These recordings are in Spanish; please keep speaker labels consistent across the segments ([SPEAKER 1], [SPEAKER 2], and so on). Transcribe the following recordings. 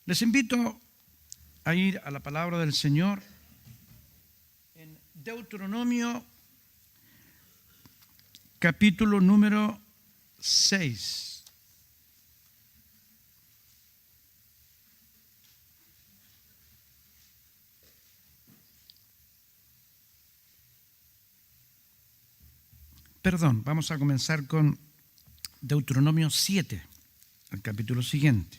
[SPEAKER 1] Les invito a ir a la palabra del Señor en Deuteronomio capítulo número 6. Perdón, vamos a comenzar con Deuteronomio 7, el capítulo siguiente.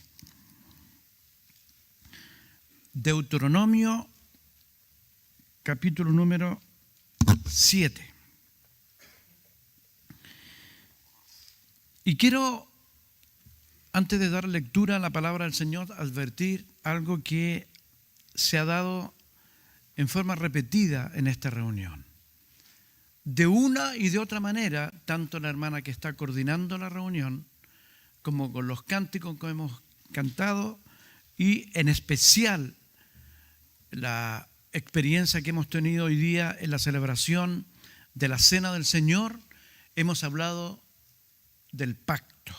[SPEAKER 1] Deuteronomio capítulo número 7. Y quiero, antes de dar lectura a la palabra del Señor, advertir algo que se ha dado en forma repetida en esta reunión. De una y de otra manera, tanto la hermana que está coordinando la reunión, como con los cánticos que hemos cantado, y en especial la experiencia que hemos tenido hoy día en la celebración de la Cena del Señor, hemos hablado del pacto.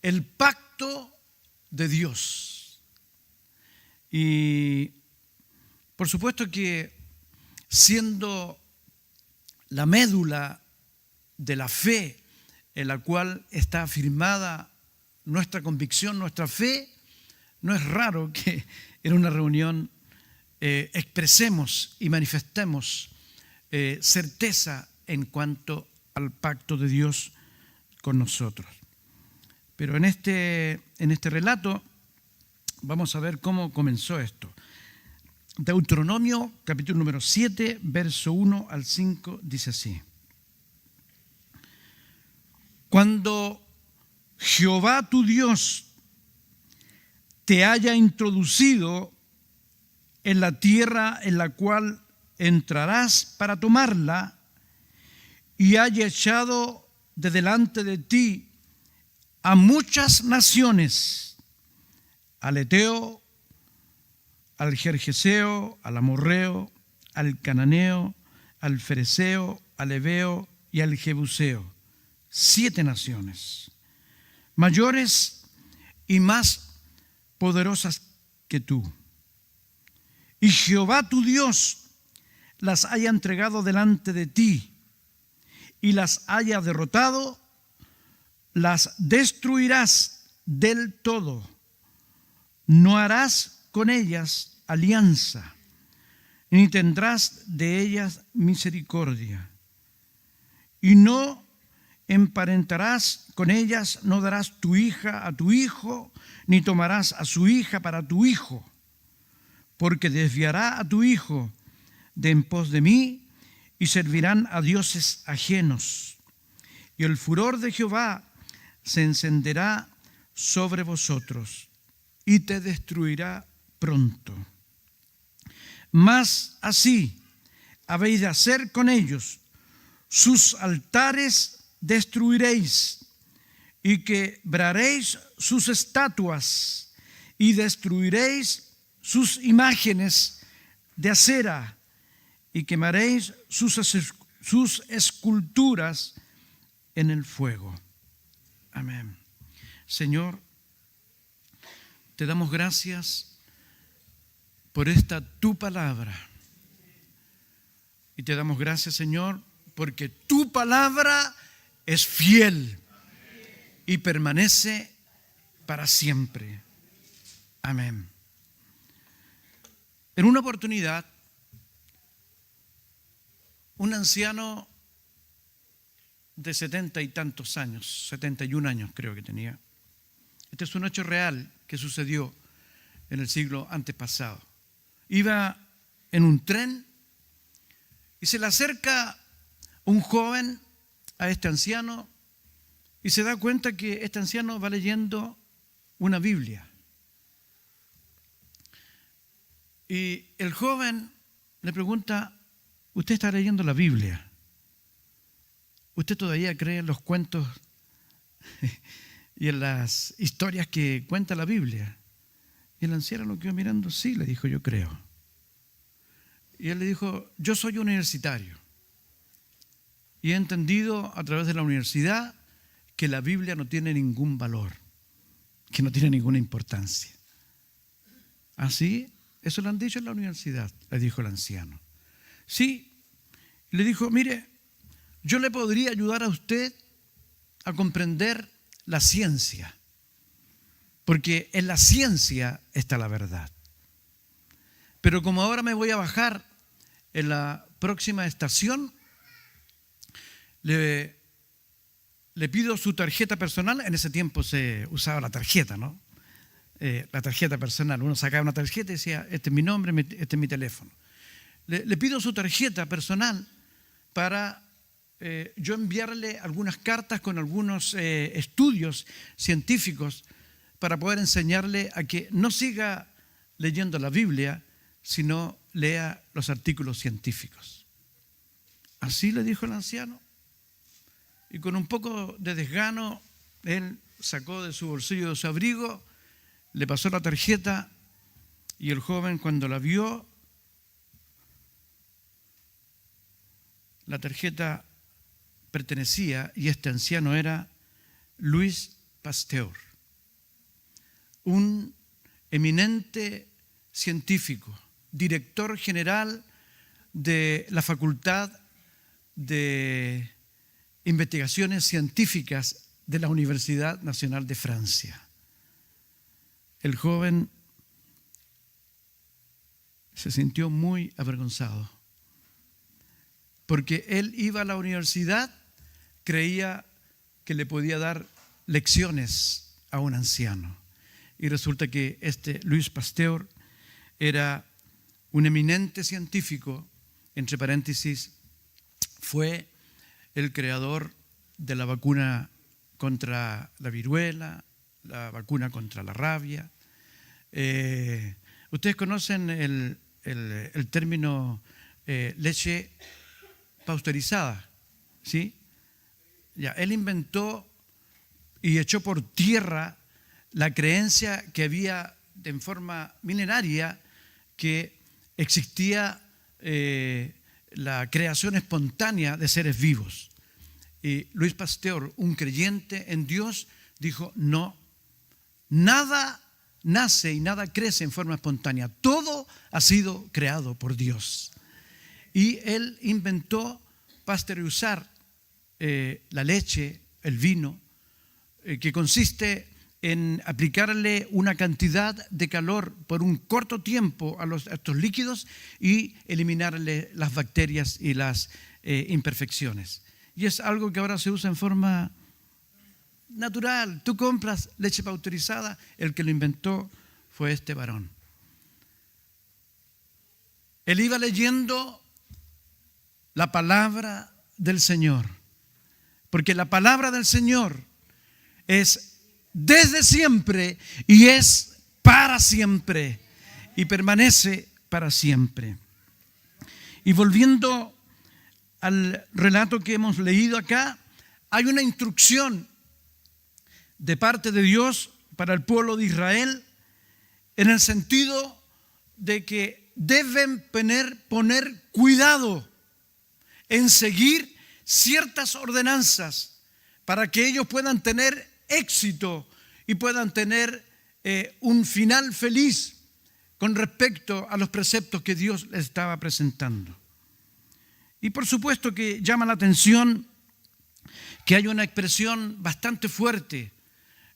[SPEAKER 1] El pacto de Dios. Y por supuesto que siendo la médula de la fe en la cual está afirmada nuestra convicción, nuestra fe, no es raro que en una reunión expresemos y manifestemos certeza en cuanto al pacto de Dios con nosotros. Pero en este relato vamos a ver cómo comenzó esto. Deuteronomio, capítulo número 7, verso 1 al 5, dice así. Cuando Jehová tu Dios te haya introducido en la tierra en la cual entrarás para tomarla, y haya echado de delante de ti a muchas naciones, al Eteo, al Gergeseo, al Amorreo, al Cananeo, al Fereceo, al Heveo y al Jebuseo, 7 naciones, mayores y más poderosas que tú. Y Jehová tu Dios las haya entregado delante de ti y las haya derrotado, las destruirás del todo. No harás con ellas alianza, ni tendrás de ellas misericordia. Y no emparentarás con ellas, no darás tu hija a tu hijo, ni tomarás a su hija para tu hijo, porque desviará a tu hijo de en pos de mí, y servirán a dioses ajenos. Y el furor de Jehová se encenderá sobre vosotros, y te destruirá pronto. Mas así habéis de hacer con ellos: sus altares destruiréis, y quebraréis sus estatuas, y destruiréis sus imágenes de acera, y quemaréis sus esculturas en el fuego. Amén. Señor, te damos gracias por esta tu palabra. Y te damos gracias, Señor, porque tu palabra es fiel y permanece para siempre. Amén. En una oportunidad, un anciano de 70 y tantos años, 71 años creo que tenía. Este es un hecho real que sucedió en el siglo antepasado. Iba en un tren y se le acerca un joven a este anciano y se da cuenta que este anciano va leyendo una Biblia. Y el joven le pregunta: ¿usted está leyendo la Biblia? ¿Usted todavía cree en los cuentos y en las historias que cuenta la Biblia? Y el anciano lo quedó mirando. Sí, le dijo, yo creo. Y él le dijo: yo soy universitario y he entendido a través de la universidad que la Biblia no tiene ningún valor, que no tiene ninguna importancia. ¿Así? Eso lo han dicho en la universidad, le dijo el anciano. Sí, le dijo, mire, yo le podría ayudar a usted a comprender la ciencia, porque en la ciencia está la verdad. Pero como ahora me voy a bajar en la próxima estación, le pido su tarjeta personal. En ese tiempo se usaba la tarjeta, ¿no? La tarjeta personal. Uno sacaba una tarjeta y decía, este es mi nombre, este es mi teléfono. Le pido su tarjeta personal para yo enviarle algunas cartas con algunos estudios científicos para poder enseñarle a que no siga leyendo la Biblia, sino lea los artículos científicos. Así le dijo el anciano. Y con un poco de desgano, él sacó de su bolsillo, de su abrigo, le pasó la tarjeta y el joven, cuando la vio, la tarjeta pertenecía, y este anciano era Louis Pasteur, un eminente científico, director general de la Facultad de Investigaciones Científicas de la Universidad Nacional de Francia. El joven se sintió muy avergonzado, porque él iba a la universidad, creía que le podía dar lecciones a un anciano. Y resulta que este Louis Pasteur era un eminente científico, entre paréntesis, fue el creador de la vacuna contra la viruela, la vacuna contra la rabia. Ustedes conocen el término leche pasteurizada, ¿sí? Ya, él inventó y echó por tierra la creencia que había en forma milenaria que existía la creación espontánea de seres vivos. Y Louis Pasteur, un creyente en Dios, dijo, no, nada nace y nada crece en forma espontánea. Todo ha sido creado por Dios. Y él inventó pasteurizar la leche, el vino, que consiste en aplicarle una cantidad de calor por un corto tiempo a estos líquidos y eliminarle las bacterias y las imperfecciones. Y es algo que ahora se usa en forma natural. Tú compras leche pasteurizada, el que lo inventó fue este varón. Él iba leyendo la palabra del Señor, porque la palabra del Señor es desde siempre y es para siempre y permanece para siempre. Y volviendo al relato que hemos leído acá, hay una instrucción de parte de Dios para el pueblo de Israel en el sentido de que deben poner cuidado en seguir ciertas ordenanzas para que ellos puedan tener éxito y puedan tener un final feliz con respecto a los preceptos que Dios les estaba presentando. Y por supuesto que llama la atención que hay una expresión bastante fuerte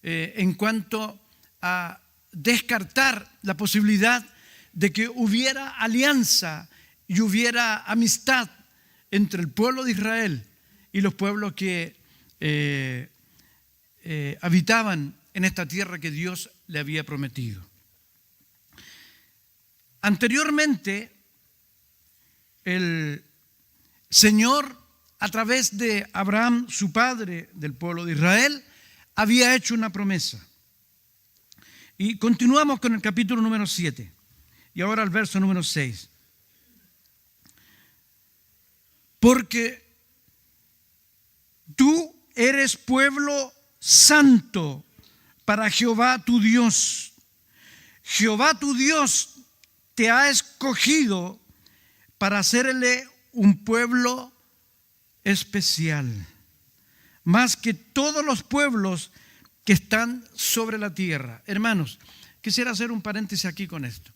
[SPEAKER 1] en cuanto a descartar la posibilidad de que hubiera alianza y hubiera amistad entre el pueblo de Israel y los pueblos que habitaban en esta tierra que Dios le había prometido. Anteriormente, el Señor, a través de Abraham, su padre del pueblo de Israel, había hecho una promesa. Y continuamos con el capítulo número 7. Y ahora el verso número 6. Porque tú eres pueblo santo para Jehová tu Dios. Jehová tu Dios te ha escogido para hacerle un pueblo especial, más que todos los pueblos que están sobre la tierra. Hermanos, quisiera hacer un paréntesis aquí con esto.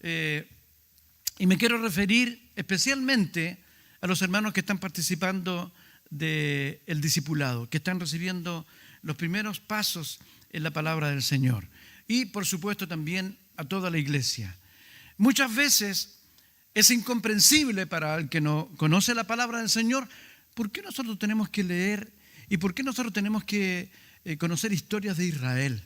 [SPEAKER 1] Y me quiero referir especialmente a los hermanos que están participando del discipulado, que están recibiendo los primeros pasos en la palabra del Señor. Y por supuesto también a toda la iglesia. Muchas veces es incomprensible para el que no conoce la palabra del Señor, ¿por qué nosotros tenemos que leer y por qué nosotros tenemos que conocer historias de Israel?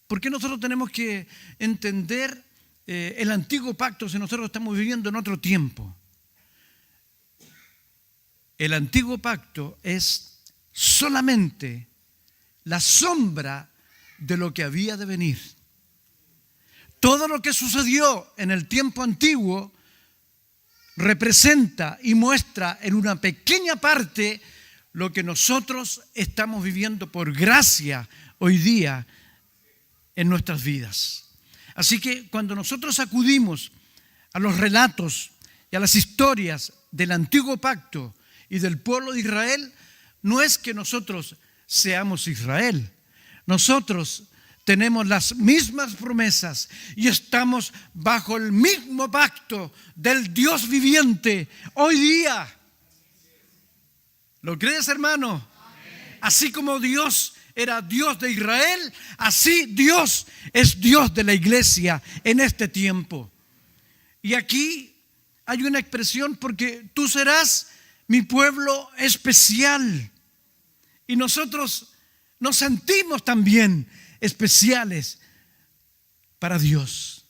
[SPEAKER 1] ¿Por qué nosotros tenemos que entender el antiguo pacto si nosotros estamos viviendo en otro tiempo? El antiguo pacto es solamente la sombra de lo que había de venir. Todo lo que sucedió en el tiempo antiguo representa y muestra en una pequeña parte lo que nosotros estamos viviendo por gracia hoy día en nuestras vidas. Así que cuando nosotros acudimos a los relatos y a las historias del antiguo pacto y del pueblo de Israel, no es que nosotros seamos Israel. Nosotros tenemos las mismas promesas y estamos bajo el mismo pacto del Dios viviente hoy día. ¿Lo crees, hermano? Amén. Así como Dios era Dios de Israel, así Dios es Dios de la iglesia en este tiempo. Y aquí hay una expresión, porque tú serás mi pueblo especial. Y nosotros nos sentimos también especiales para Dios.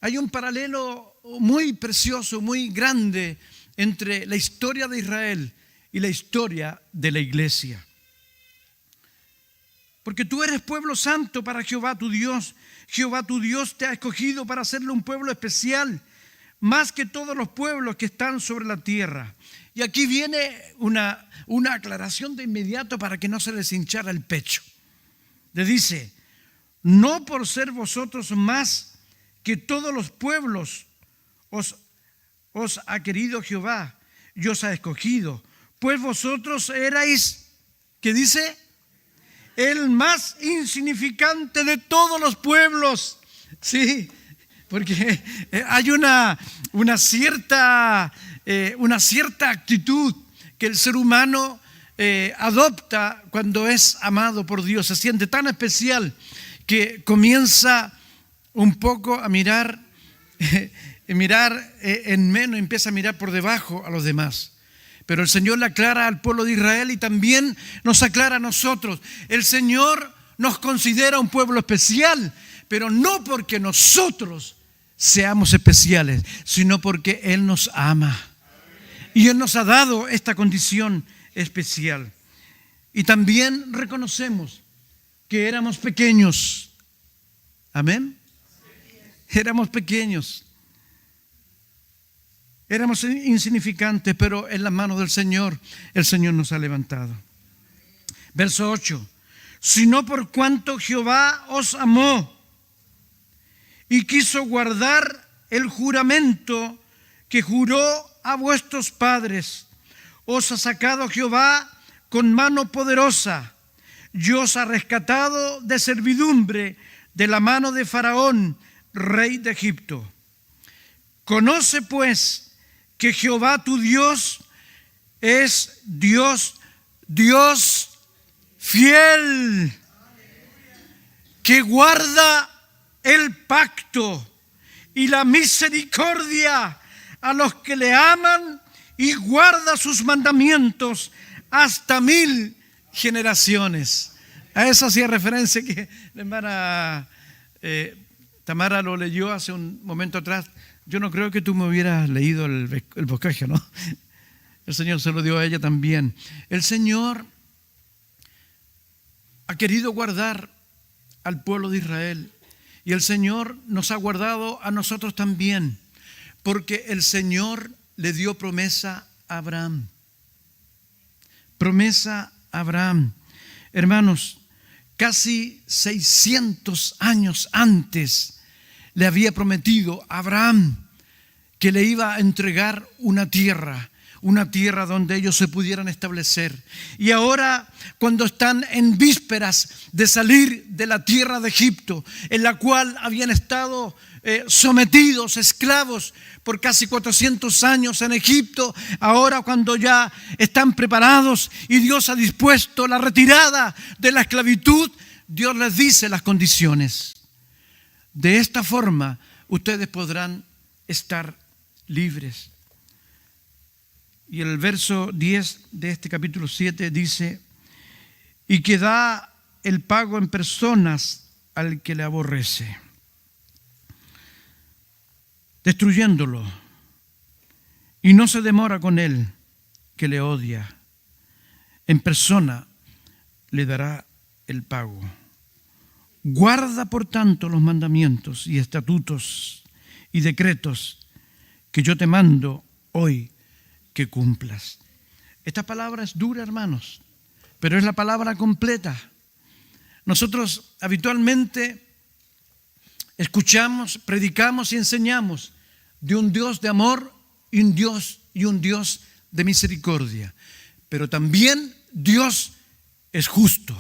[SPEAKER 1] Hay un paralelo muy precioso, muy grande entre la historia de Israel y la historia de la iglesia. Porque tú eres pueblo santo para Jehová tu Dios. Jehová tu Dios te ha escogido para hacerle un pueblo especial, más que todos los pueblos que están sobre la tierra. Y aquí viene una aclaración de inmediato para que no se les hinchara el pecho. Le dice: no por ser vosotros más que todos los pueblos os ha querido Jehová y os ha escogido, pues vosotros erais, ¿qué dice? El más insignificante de todos los pueblos. Sí, porque hay una cierta actitud que el ser humano adopta cuando es amado por Dios. Se siente tan especial que comienza un poco a mirar en menos, empieza a mirar por debajo a los demás. Pero el Señor le aclara al pueblo de Israel y también nos aclara a nosotros. El Señor nos considera un pueblo especial, pero no porque nosotros seamos especiales, sino porque Él nos ama. Y Él nos ha dado esta condición especial. Y también reconocemos que éramos pequeños. Amén. Éramos pequeños. Éramos insignificantes, pero en las manos del Señor, el Señor nos ha levantado. Verso 8. Sino por cuanto Jehová os amó y quiso guardar el juramento que juró a vuestros padres, os ha sacado Jehová con mano poderosa y os ha rescatado de servidumbre de la mano de Faraón, rey de Egipto. Conoce pues que Jehová tu Dios es Dios fiel, que guarda el pacto y la misericordia a los que le aman y guarda sus mandamientos hasta 1000 generaciones. A eso hacía referencia que la hermana Tamara lo leyó hace un momento atrás. Yo no creo que tú me hubieras leído el bosquejo, ¿no? El Señor se lo dio a ella también. El Señor ha querido guardar al pueblo de Israel y el Señor nos ha guardado a nosotros también, porque el Señor le dio promesa a Abraham. Promesa a Abraham. Hermanos, casi 600 años antes le había prometido a Abraham que le iba a entregar una tierra una tierra donde ellos se pudieran establecer. Y ahora, cuando están en vísperas de salir de la tierra de Egipto, en la cual habían estado sometidos, esclavos, por casi 400 años en Egipto, ahora cuando ya están preparados y Dios ha dispuesto la retirada de la esclavitud, Dios les dice las condiciones. De esta forma, ustedes podrán estar libres. Y el verso 10 de este capítulo 7 dice: y que da el pago en personas al que le aborrece, destruyéndolo, y no se demora con él que le odia. En persona le dará el pago. Guarda, por tanto, los mandamientos y estatutos y decretos que yo te mando hoy que cumplas. Esta palabra es dura, hermanos, pero es la palabra completa. Nosotros habitualmente escuchamos, predicamos y enseñamos de un Dios de amor y un Dios de misericordia. Pero también Dios es justo,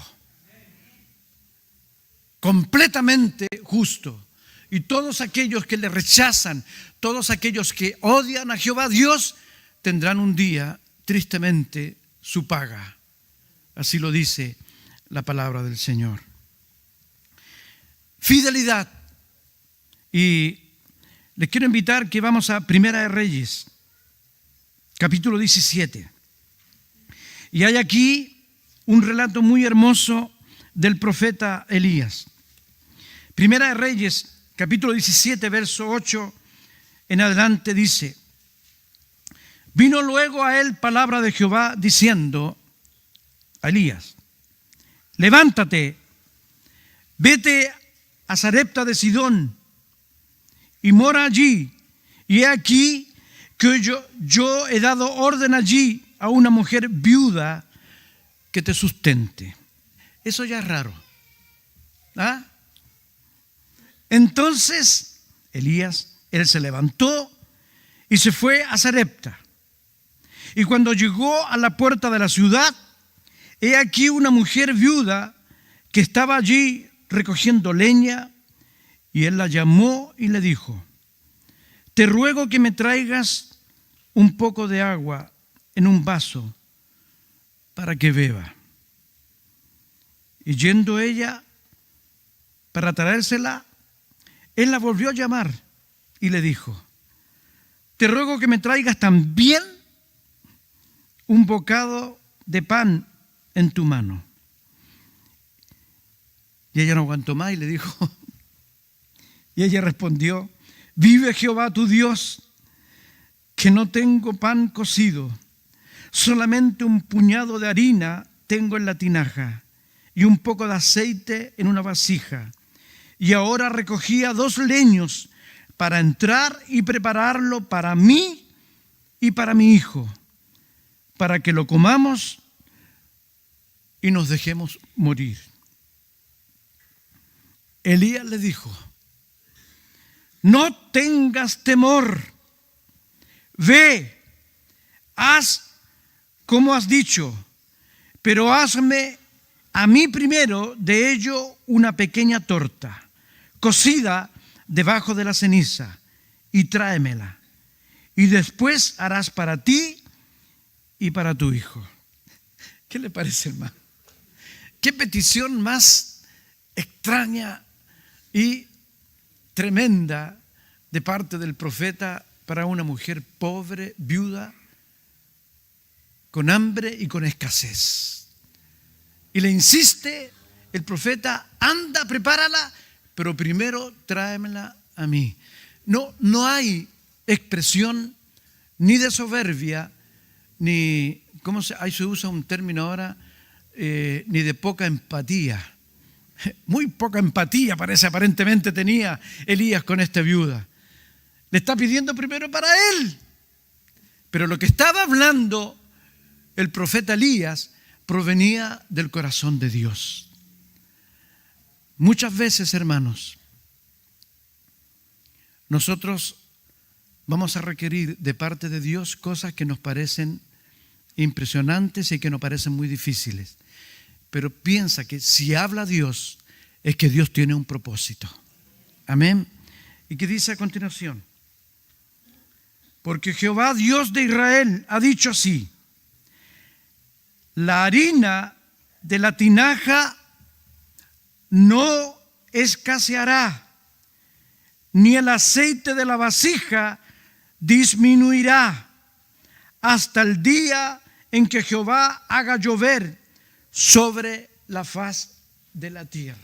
[SPEAKER 1] completamente justo. Y todos aquellos que le rechazan, todos aquellos que odian a Jehová Dios, tendrán un día, tristemente, su paga. Así lo dice la palabra del Señor. Fidelidad. Y les quiero invitar que vamos a Primera de Reyes, capítulo 17. Y hay aquí un relato muy hermoso del profeta Elías. Primera de Reyes, capítulo 17, verso 8 en adelante dice: vino luego a él palabra de Jehová diciendo a Elías: levántate, vete a Sarepta de Sidón y mora allí. Y he aquí que yo he dado orden allí a una mujer viuda que te sustente. Eso ya es raro. ¿Ah? Entonces Elías, él se levantó y se fue a Sarepta. Y cuando llegó a la puerta de la ciudad, he aquí una mujer viuda que estaba allí recogiendo leña, y él la llamó y le dijo: te ruego que me traigas un poco de agua en un vaso para que beba. Y yendo ella para traérsela, él la volvió a llamar y le dijo: te ruego que me traigas también un bocado de pan en tu mano. Y ella no aguantó más y le dijo, y ella respondió: vive Jehová tu Dios, que no tengo pan cocido, solamente un puñado de harina tengo en la tinaja y un poco de aceite en una vasija. Y ahora recogía 2 leños para entrar y prepararlo para mí y para mi hijo, para que lo comamos y nos dejemos morir. Elías le dijo: no tengas temor, ve, haz como has dicho, pero hazme a mí primero de ello una pequeña torta, cocida debajo de la ceniza, y tráemela, y después harás para ti y para tu hijo. ¿Qué le parece, hermano? ¿Qué petición más extraña y tremenda de parte del profeta para una mujer pobre, viuda, con hambre y con escasez? Y le insiste el profeta: anda, prepárala, pero primero tráemela a mí. No hay expresión ni de soberbia, ni, ahí se usa un término ahora, ni de poca empatía. Muy poca empatía parece aparentemente tenía Elías con esta viuda. Le está pidiendo primero para él. Pero lo que estaba hablando el profeta Elías provenía del corazón de Dios. Muchas veces, hermanos, nosotros vamos a requerir de parte de Dios cosas que nos parecen impresionantes y que nos parecen muy difíciles. Pero piensa que si habla Dios, es que Dios tiene un propósito. Amén. ¿Y qué dice a continuación? Porque Jehová, Dios de Israel, ha dicho así: la harina de la tinaja no escaseará, ni el aceite de la vasija disminuirá, hasta el día en que Jehová haga llover sobre la faz de la tierra.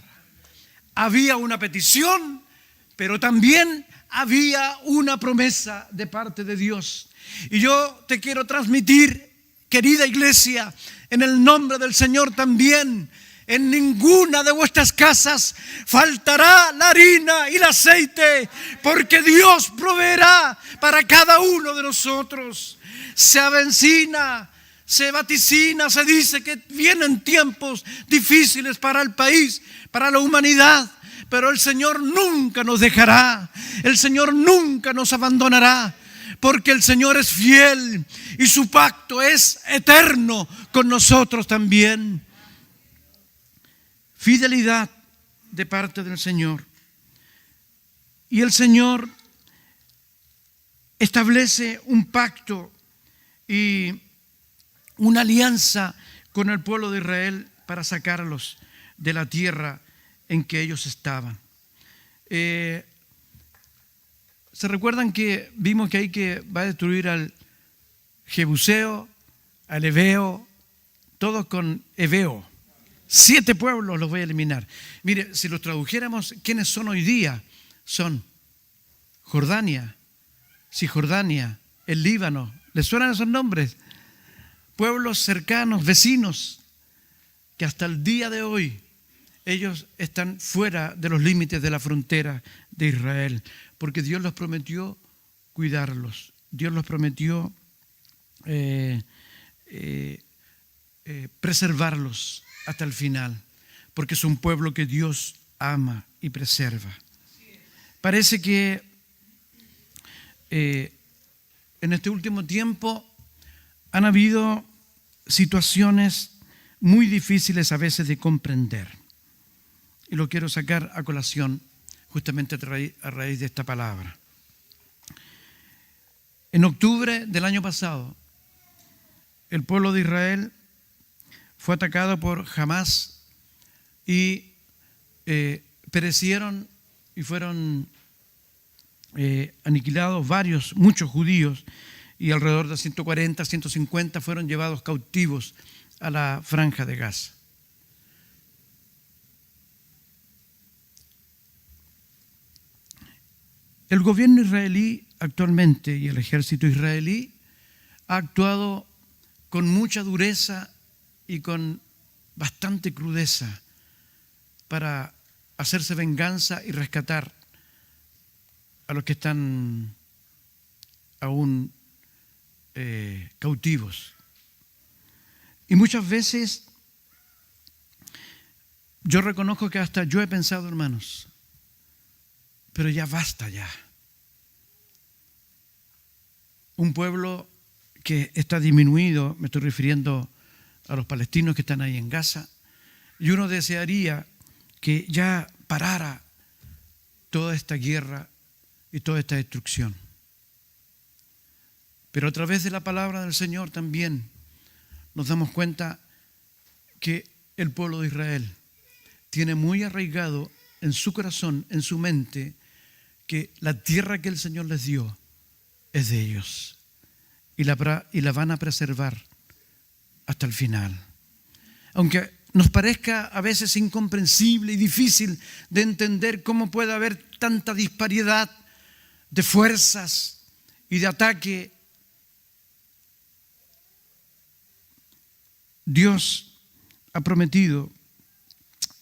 [SPEAKER 1] Había una petición, pero también había una promesa de parte de Dios. Y yo te quiero transmitir, querida iglesia, en el nombre del Señor también: en ninguna de vuestras casas faltará la harina y el aceite, porque Dios proveerá para cada uno de nosotros. Se avecina, se vaticina, se dice que vienen tiempos difíciles para el país, para la humanidad, pero el Señor nunca nos dejará, el Señor nunca nos abandonará, porque el Señor es fiel y su pacto es eterno con nosotros también. Fidelidad de parte del Señor. Y el Señor establece un pacto y una alianza con el pueblo de Israel para sacarlos de la tierra en que ellos estaban. ¿Se recuerdan que vimos que hay que va a destruir al Jebuseo, al Heveo, todos con Heveo? 7 pueblos los voy a eliminar. Mire, si los tradujéramos, ¿quiénes son hoy día? Son Jordania, Cisjordania, el Líbano. ¿Les suenan esos nombres? Pueblos cercanos, vecinos, que hasta el día de hoy ellos están fuera de los límites de la frontera de Israel, porque Dios los prometió cuidarlos. Dios los prometió preservarlos hasta el final, porque es un pueblo que Dios ama y preserva. Parece que en este último tiempo han habido situaciones muy difíciles a veces de comprender, y lo quiero sacar a colación justamente a raíz de esta palabra. En octubre del año pasado, el pueblo de Israel fue atacado por Hamás y perecieron y fueron aniquilados muchos judíos, y alrededor de 140, 150 fueron llevados cautivos a la franja de Gaza. El gobierno israelí actualmente y el ejército israelí ha actuado con mucha dureza y con bastante crudeza para hacerse venganza y rescatar a los que están aún cautivos. Y muchas veces yo reconozco que hasta yo he pensado, hermanos, pero ya basta ya. Un pueblo que está disminuido, me estoy refiriendo a los palestinos que están ahí en Gaza, y uno desearía que ya parara toda esta guerra y toda esta destrucción. Pero a través de la palabra del Señor también nos damos cuenta que el pueblo de Israel tiene muy arraigado en su corazón, en su mente, que la tierra que el Señor les dio es de ellos, y la van a preservar hasta el final. Aunque nos parezca a veces incomprensible y difícil de entender cómo puede haber tanta disparidad de fuerzas y de ataque, Dios ha prometido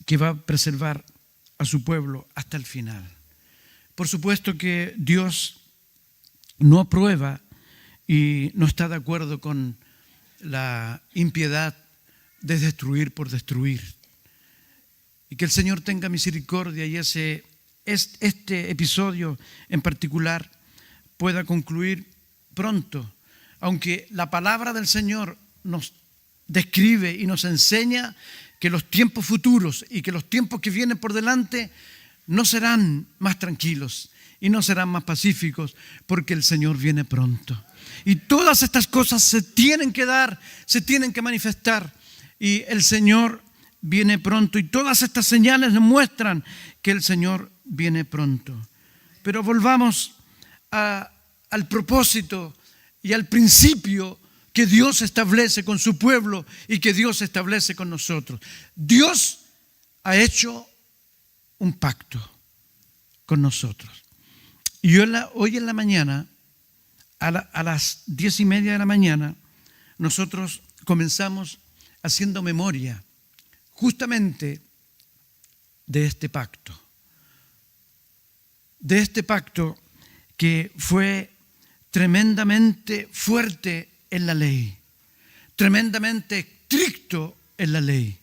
[SPEAKER 1] que va a preservar a su pueblo hasta el final. Por supuesto que Dios no aprueba y no está de acuerdo con la impiedad de destruir por destruir. Y que el Señor tenga misericordia y este episodio en particular pueda concluir pronto, aunque la palabra del Señor nos describe y nos enseña que los tiempos futuros y que los tiempos que vienen por delante no serán más tranquilos y no serán más pacíficos, porque el Señor viene pronto. Y todas estas cosas se tienen que dar, se tienen que manifestar, y el Señor viene pronto, y todas estas señales demuestran que el Señor viene pronto. Pero volvamos al propósito y al principio que Dios establece con su pueblo y que Dios establece con nosotros. Dios ha hecho un pacto con nosotros. Y hoy en la mañana, a las 10:30 de la mañana, nosotros comenzamos haciendo memoria justamente de este pacto. De este pacto que fue tremendamente fuerte en la ley, tremendamente estricto en la ley,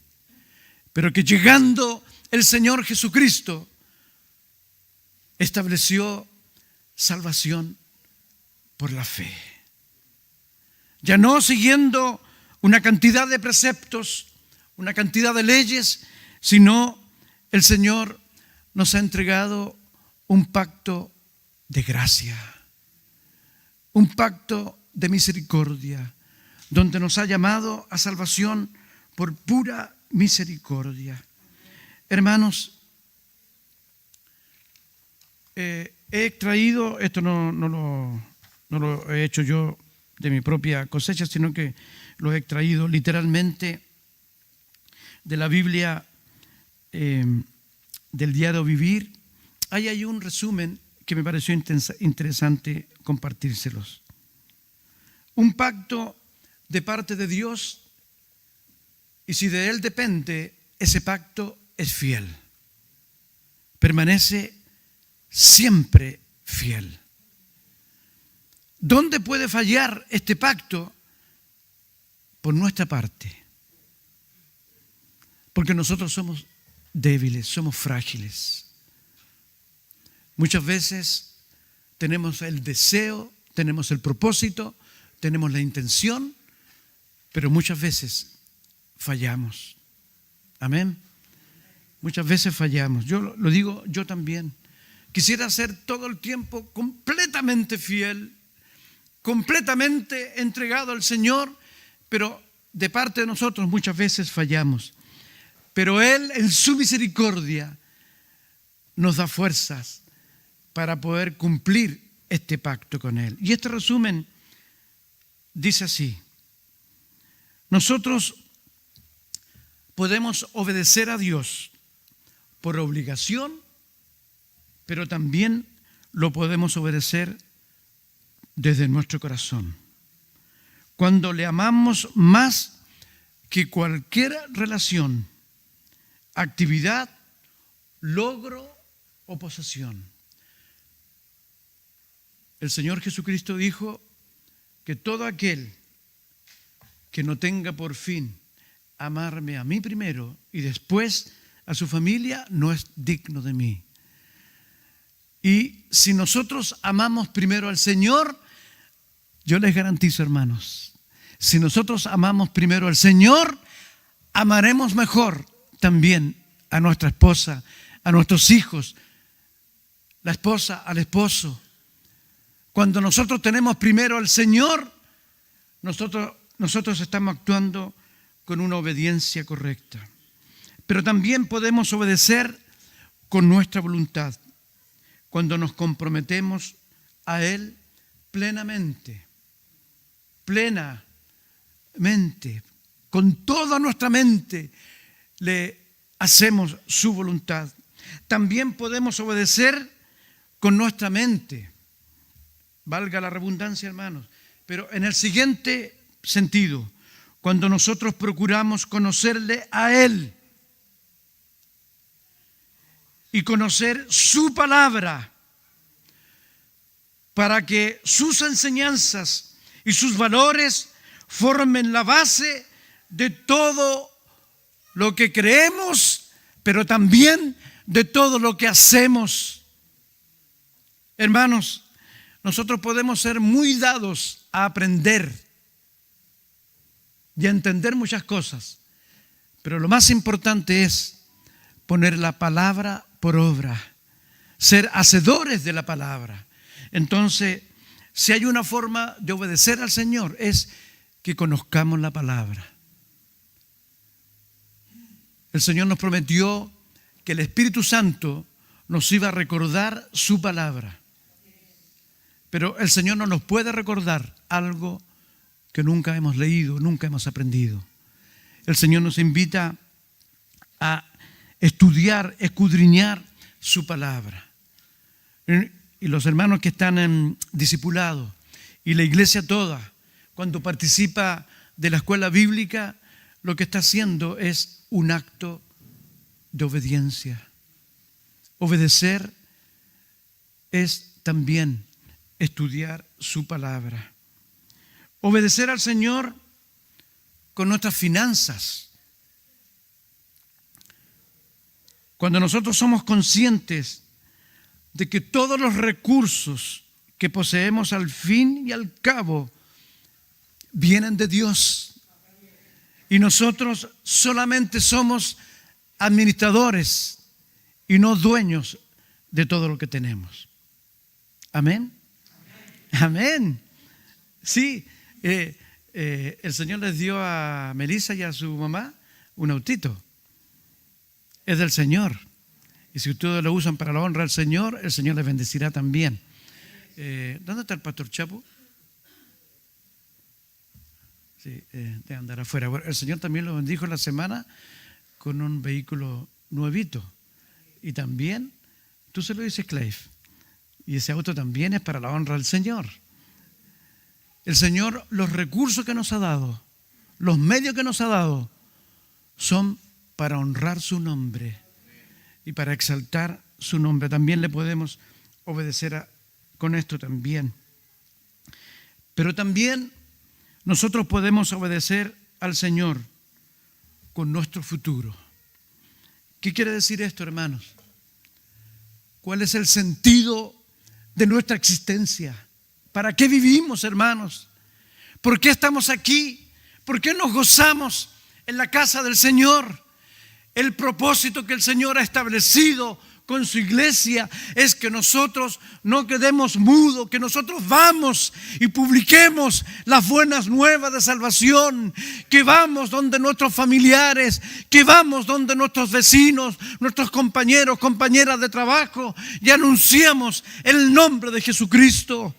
[SPEAKER 1] pero que llegando el Señor Jesucristo estableció salvación por la fe. Ya no siguiendo una cantidad de preceptos, una cantidad de leyes, sino el Señor nos ha entregado un pacto de gracia, un pacto de misericordia, donde nos ha llamado a salvación por pura misericordia. Hermanos, he extraído, esto no lo he hecho yo de mi propia cosecha, sino que lo he extraído literalmente de la Biblia, del diario Vivir. Ahí hay un resumen que me pareció interesante compartírselos. Un pacto de parte de Dios, y si de Él depende, ese pacto es fiel. Permanece siempre fiel. ¿Dónde puede fallar este pacto? Por nuestra parte. Porque nosotros somos débiles, somos frágiles. Muchas veces tenemos el deseo, tenemos el propósito, tenemos la intención, pero muchas veces fallamos. Amén. Muchas veces fallamos. Yo lo digo yo también. Quisiera ser todo el tiempo completamente fiel, completamente entregado al Señor, pero de parte de nosotros muchas veces fallamos. Pero Él, en su misericordia, nos da fuerzas para poder cumplir este pacto con Él. Y este resumen dice así: nosotros podemos obedecer a Dios por obligación, pero también lo podemos obedecer desde nuestro corazón. Cuando le amamos más que cualquier relación, actividad, logro o posesión. El Señor Jesucristo dijo que todo aquel que no tenga por fin amarme a mí primero y después a su familia no es digno de mí. Y si nosotros amamos primero al Señor, yo les garantizo, hermanos, si nosotros amamos primero al Señor, amaremos mejor también a nuestra esposa, a nuestros hijos, la esposa al esposo. Cuando nosotros tenemos primero al Señor, nosotros estamos actuando con una obediencia correcta. Pero también podemos obedecer con nuestra voluntad, cuando nos comprometemos a Él plenamente, con toda nuestra mente le hacemos su voluntad. También podemos obedecer con nuestra mente, valga la redundancia, hermanos, pero en el siguiente sentido: cuando nosotros procuramos conocerle a Él y conocer su palabra, para que sus enseñanzas y sus valores formen la base de todo lo que creemos, pero también de todo lo que hacemos. Hermanos, nosotros podemos ser muy dados a aprender y a entender muchas cosas, pero lo más importante es poner la palabra por obra, ser hacedores de la palabra. Entonces, si hay una forma de obedecer al Señor, es que conozcamos la palabra. El Señor nos prometió que el Espíritu Santo nos iba a recordar su palabra. Pero el Señor no nos puede recordar algo que nunca hemos leído, nunca hemos aprendido. El Señor nos invita a estudiar, escudriñar su palabra. Y los hermanos que están en discipulado y la iglesia toda, cuando participa de la escuela bíblica, lo que está haciendo es un acto de obediencia. Obedecer es también estudiar su palabra. Obedecer al Señor con nuestras finanzas. Cuando nosotros somos conscientes de que todos los recursos que poseemos al fin y al cabo vienen de Dios y nosotros solamente somos administradores y no dueños de todo lo que tenemos. Amén. Amén. Sí, el Señor les dio a Melissa y a su mamá un autito. Es del Señor. Y si ustedes lo usan para la honra del Señor, el Señor les bendecirá también. ¿Dónde está el pastor Chapo? Sí, de andar afuera. Bueno, el Señor también lo bendijo la semana con un vehículo nuevito. Y también, tú se lo dices, Clive. Y ese auto también es para la honra del Señor. El Señor, los recursos que nos ha dado, los medios que nos ha dado, son para honrar su nombre y para exaltar su nombre. También le podemos obedecer con esto también. Pero también nosotros podemos obedecer al Señor con nuestro futuro. ¿Qué quiere decir esto, hermanos? ¿Cuál es el sentido de nuestra existencia? ¿Para qué vivimos, hermanos? ¿Por qué estamos aquí? ¿Por qué nos gozamos en la casa del Señor? El propósito que el Señor ha establecido con su iglesia es que nosotros no quedemos mudos, que nosotros vamos y publiquemos las buenas nuevas de salvación, que vamos donde nuestros familiares, que vamos donde nuestros vecinos, nuestros compañeros, compañeras de trabajo y anunciamos el nombre de Jesucristo.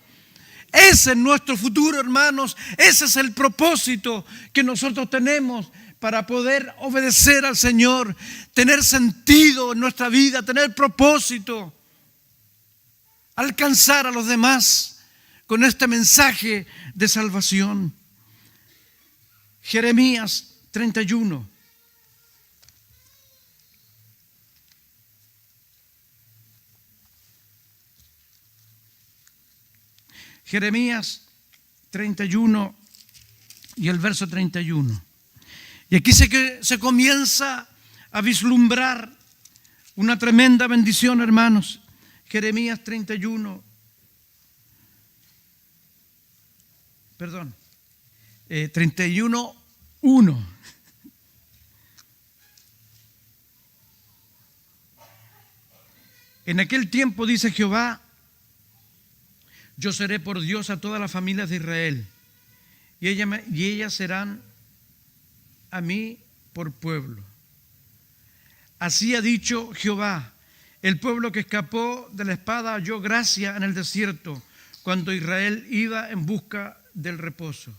[SPEAKER 1] Ese es nuestro futuro, hermanos. Ese es el propósito que nosotros tenemos para poder obedecer al Señor, tener sentido en nuestra vida, tener propósito, alcanzar a los demás con este mensaje de salvación. Jeremías 31. Jeremías 31 y el verso 31. Y aquí se comienza a vislumbrar una tremenda bendición, hermanos. Jeremías 31. 31:1. En aquel tiempo, dice Jehová, yo seré por Dios a todas las familias de Israel, y ellas serán a mí por pueblo. Así ha dicho Jehová, el pueblo que escapó de la espada halló gracia en el desierto, cuando Israel iba en busca del reposo.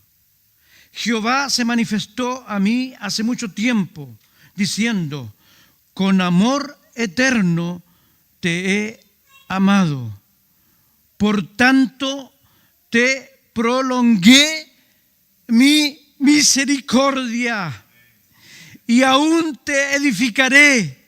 [SPEAKER 1] Jehová se manifestó a mí hace mucho tiempo, diciendo, con amor eterno te he amado. Por tanto, te prolongué mi misericordia y aún te edificaré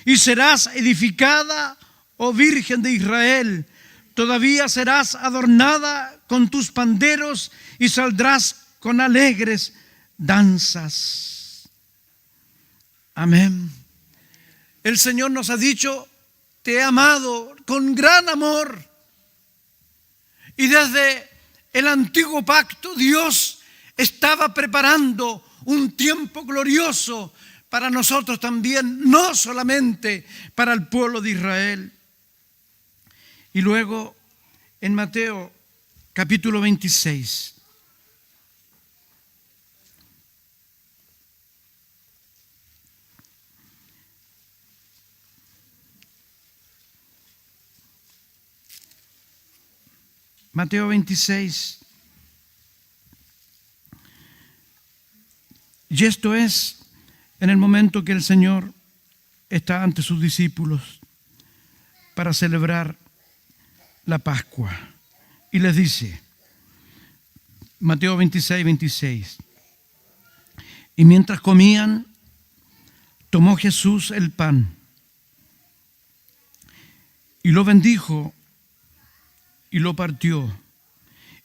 [SPEAKER 1] y serás edificada, oh Virgen de Israel. Todavía serás adornada con tus panderos y saldrás con alegres danzas. Amén. El Señor nos ha dicho, te he amado con gran amor. Y desde el antiguo pacto Dios estaba preparando un tiempo glorioso para nosotros también, no solamente para el pueblo de Israel. Y luego en Mateo capítulo 26. Mateo 26. Y esto es en el momento que el Señor está ante sus discípulos para celebrar la Pascua. Y les dice, Mateo 26, 26. Y mientras comían, tomó Jesús el pan y lo bendijo y lo partió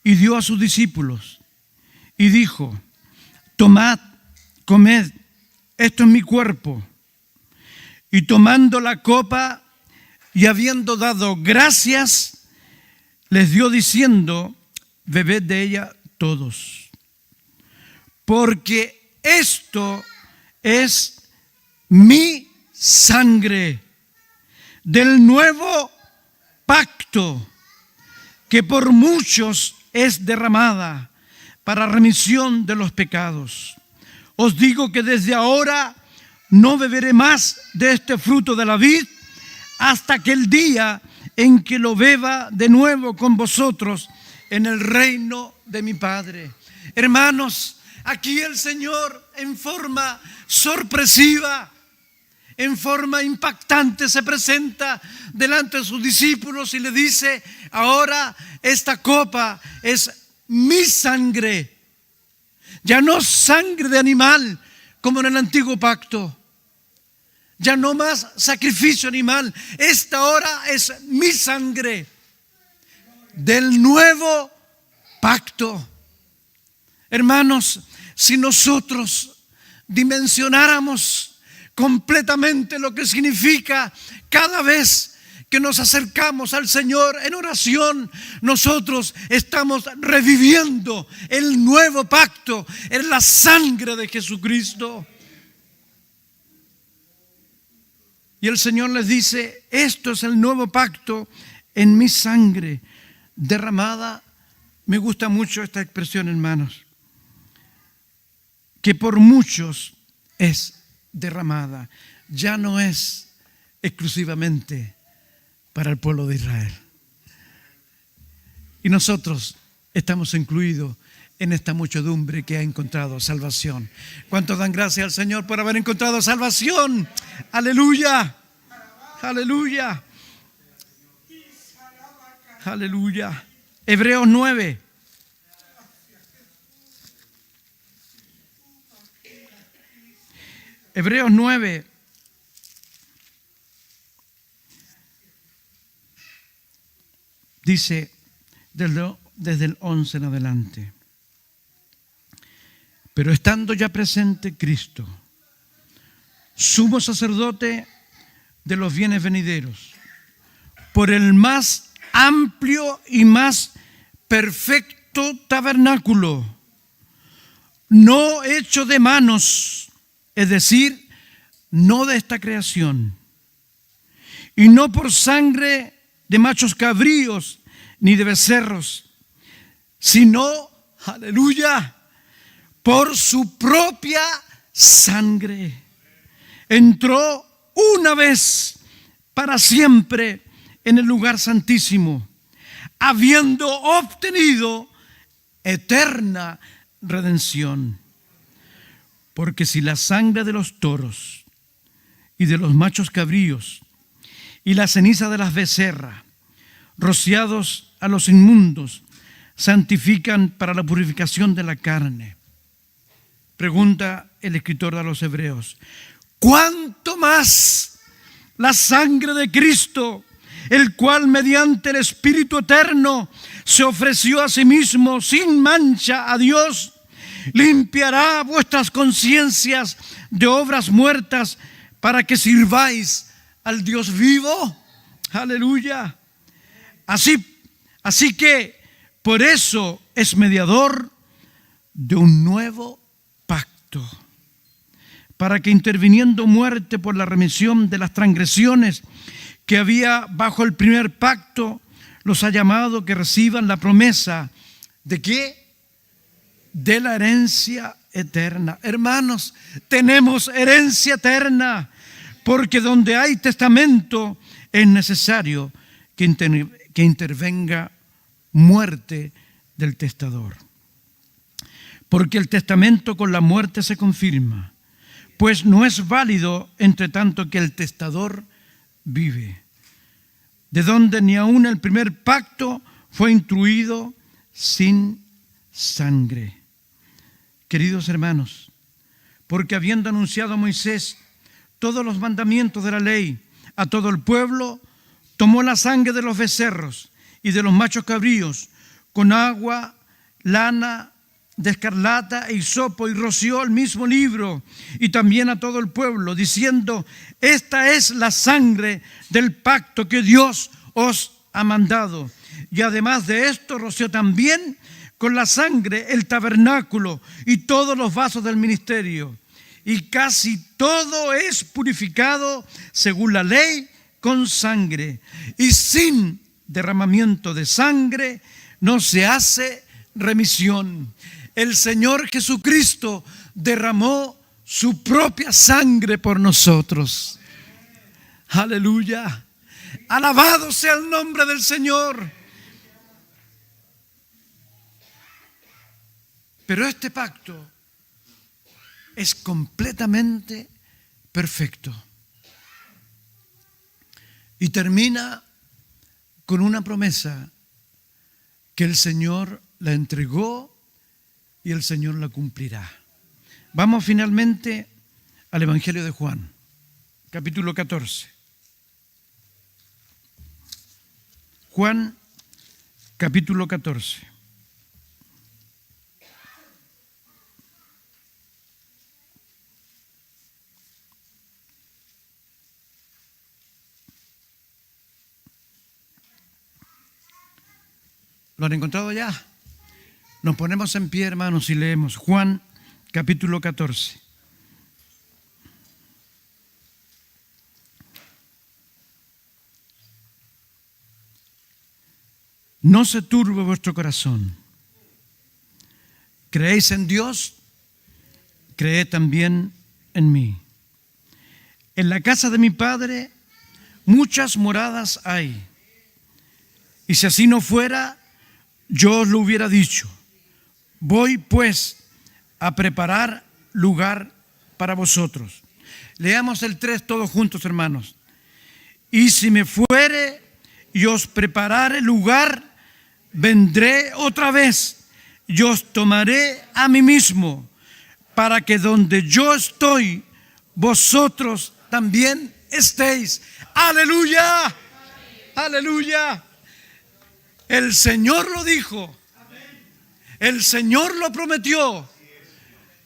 [SPEAKER 1] y dio a sus discípulos y dijo: tomad, comed, esto es mi cuerpo. Y tomando la copa y habiendo dado gracias, les dio diciendo: bebed de ella todos, porque esto es mi sangre del nuevo pacto, que por muchos es derramada para remisión de los pecados. Os digo que desde ahora no beberé más de este fruto de la vid hasta que el día en que lo beba de nuevo con vosotros en el reino de mi Padre. Hermanos, aquí el Señor en forma sorpresiva, en forma impactante se presenta delante de sus discípulos y le dice: ahora esta copa es mi sangre. Ya no sangre de animal como en el antiguo pacto. Ya no más sacrificio animal. Esta ahora es mi sangre del nuevo pacto. Hermanos, si nosotros dimensionáramos completamente lo que significa cada vez que nos acercamos al Señor en oración, nosotros estamos reviviendo el nuevo pacto en la sangre de Jesucristo. Y el Señor les dice: esto es el nuevo pacto en mi sangre derramada. Me gusta mucho esta expresión, hermanos, que por muchos es derramada. Ya no es exclusivamente para el pueblo de Israel. Y nosotros estamos incluidos en esta muchedumbre que ha encontrado salvación. ¿Cuántos dan gracias al Señor por haber encontrado salvación? Aleluya, aleluya, aleluya. Hebreos 9. Hebreos 9. Dice desde el 11 en adelante: pero estando ya presente Cristo, sumo sacerdote de los bienes venideros, por el más amplio y más perfecto tabernáculo, no hecho de manos, es decir, no de esta creación, y no por sangre de machos cabríos ni de becerros, sino, aleluya, por su propia sangre. Entró una vez para siempre en el lugar santísimo, habiendo obtenido eterna redención. Porque si la sangre de los toros y de los machos cabríos y la ceniza de las becerras, rociados a los inmundos, santifican para la purificación de la carne, pregunta el escritor a los Hebreos, ¿cuánto más la sangre de Cristo, el cual mediante el Espíritu eterno se ofreció a sí mismo sin mancha a Dios, limpiará vuestras conciencias de obras muertas para que sirváis al Dios vivo? Aleluya. Así que Por eso es mediador de un nuevo pacto, para que interviniendo muerte por la remisión de las transgresiones que había bajo el primer pacto, los ha llamado que reciban la promesa ¿de qué? De la herencia eterna. Hermanos, tenemos herencia eterna, porque donde hay testamento es necesario que intervenga muerte del testador. Porque el testamento con la muerte se confirma, pues no es válido entre tanto que el testador vive, de donde ni aun el primer pacto fue instruido sin sangre. Queridos hermanos, porque habiendo anunciado a Moisés todos los mandamientos de la ley a todo el pueblo, tomó la sangre de los becerros y de los machos cabríos con agua, lana de escarlata e hisopo, y roció el mismo libro y también a todo el pueblo, diciendo: esta es la sangre del pacto que Dios os ha mandado. Y además de esto roció también con la sangre el tabernáculo y todos los vasos del ministerio. Y casi todo es purificado según la ley con sangre, y sin derramamiento de sangre no se hace remisión. El Señor Jesucristo derramó su propia sangre por nosotros. Aleluya. Alabado sea el nombre del Señor. Pero este pacto es completamente perfecto. Y termina con una promesa que el Señor la entregó y el Señor la cumplirá. Vamos finalmente al Evangelio de Juan, capítulo 14. Juan, capítulo 14. ¿Lo han encontrado ya? Nos ponemos en pie, hermanos, y leemos Juan capítulo 14. No se turbe vuestro corazón. ¿Creéis en Dios? Creed también en mí. En la casa de mi Padre muchas moradas hay. Y si así no fuera, yo os lo hubiera dicho. Voy pues a preparar lugar para vosotros. Leamos el 3 todos juntos, hermanos. Y si me fuere y os preparare lugar, vendré otra vez y os tomaré a mí mismo, para que donde yo estoy, vosotros también estéis. ¡Aleluya! ¡Aleluya! El Señor lo dijo. El Señor lo prometió.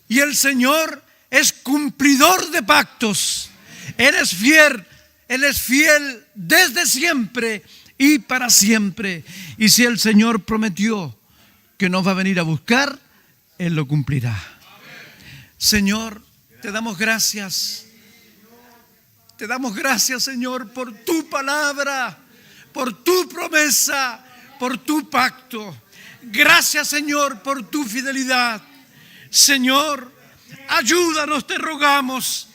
[SPEAKER 1] Y el Señor es cumplidor de pactos. Él es fiel desde siempre y para siempre. Y si el Señor prometió que nos va a venir a buscar, Él lo cumplirá. Señor, te damos gracias. Te damos gracias, Señor, por tu palabra, por tu promesa, por tu pacto. Gracias, Señor, por tu fidelidad. Señor, ayúdanos, te rogamos.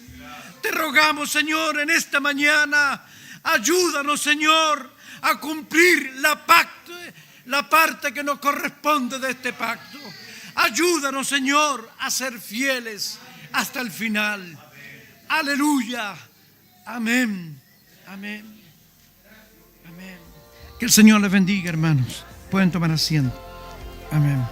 [SPEAKER 1] Te rogamos, Señor, en esta mañana. Ayúdanos, Señor, a cumplir la parte que nos corresponde de este pacto. Ayúdanos, Señor, a ser fieles hasta el final. Aleluya. Amén. Amén. Amén. Que el Señor les bendiga, hermanos. Pueden tomar asiento. Amén.